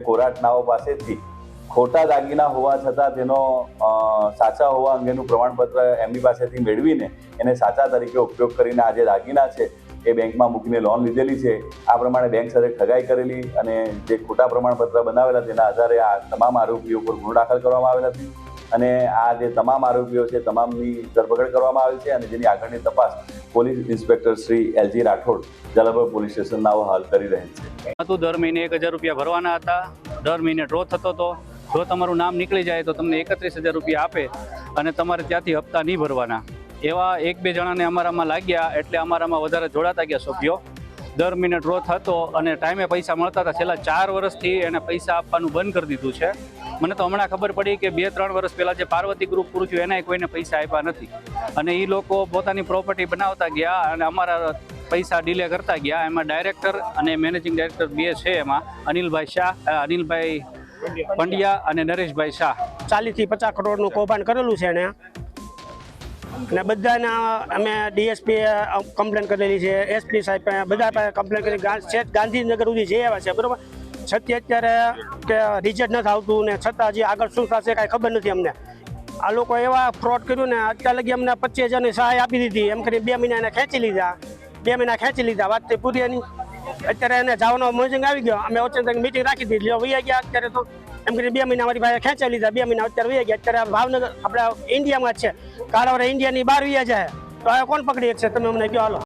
કોરાટનાઓ પાસેથી ખોટા દાગીના હોવા છતાં તેનો સાચા હોવા અંગેનું પ્રમાણપત્ર એમની પાસેથી મેળવીને એને સાચા તરીકે ઉપયોગ કરીને આ જે દાગીના છે એ બેંકમાં મૂકીને લોન લીધેલી છે। આ પ્રમાણે બેંક સાથે ઠગાઈ કરેલી અને જે ખોટા પ્રમાણપત્ર બનાવેલા તેના આધારે આ તમામ આરોપીઓ પર ગુનો દાખલ કરવામાં આવેલ હતી અને આ જે તમામ આરોપીઓ છે તમામની ધરપકડ કરવામાં આવી છે અને જેની આગળની તપાસ police inspector Shri LG Rathod Jalalpur police સ્ટેશનના હાલ કરી રહેલ છે। દર મહિને 1000 રૂપિયા ભરવાના હતા। દર મહિને ડ્રો થતો હતો। જો તમારું નામ નીકળી જાય તો તમને 31,000 રૂપિયા આપે અને તમારે ત્યાંથી હપ્તા નહીં ભરવાના। એવા 1-2 જણાને અમારામાં લાગ્યા એટલે અમારામાં વધારે જોડાતા ગયા સભ્યો। દર મહિને ડ્રો થતો અને ટાઈમે પૈસા મળતા હતા। છેલ્લા 4 વર્ષથી એને પૈસા આપવાનું બંધ કરી દીધું છે। મને તો હમણાં ખબર પડી કે 2-3 વર્ષ પહેલાં જે પાર્વતી ગ્રુપ પૂરું થયું એનાય કોઈને પૈસા આપ્યા નથી અને એ લોકો પોતાની પ્રોપર્ટી બનાવતા ગયા અને અમારા પૈસા ડીલે કરતા ગયા। એમાં ડાયરેક્ટર અને મેનેજિંગ ડાયરેક્ટર 2 છે। એમાં અનિલભાઈ પંડ્યા અને નરેશભાઈ શાહ 40 થી 50 કરોડનું કૌભાંડ કરેલું છે એને અને બધાના અમે ડીએસપી કમ્પ્લેન કરેલી છે, એસપી સાહેબ બધા કમ્પ્લેન કરી ગાંધીનગર સુધી જઈ આવ્યા છે બરોબર। છતાં અત્યારે કે રિઝલ્ટ નથી આવતું ને છતાં હજી આગળ શું થશે કાંઈ ખબર નથી અમને। આ લોકો એવા ફ્રોડ કર્યું ને અત્યાર લગી અમને 25,000ની સહાય આપી દીધી એમ કરી 2 મહિના એને ખેંચી લીધા વાત તે પૂરી એની। અત્યારે એને જવાનો મોજિંગ આવી ગયો। અમે ઓચિંતાની મીટિંગ રાખી દીધી લ્યો વૈયા ગયા અત્યારે તો એમ કરી 2 મહિના મારી પાસે ખેંચાઈ લીધા 2 મહિના અત્યારે વૈયા ગયા। અત્યારે ભાવનગર આપણે ઇન્ડિયામાં જ છે, કાળાવરે ઇન્ડિયાની બહાર વૈયા જાય તો આ કોણ પકડી શકશે તમે અમને કહો હાલો।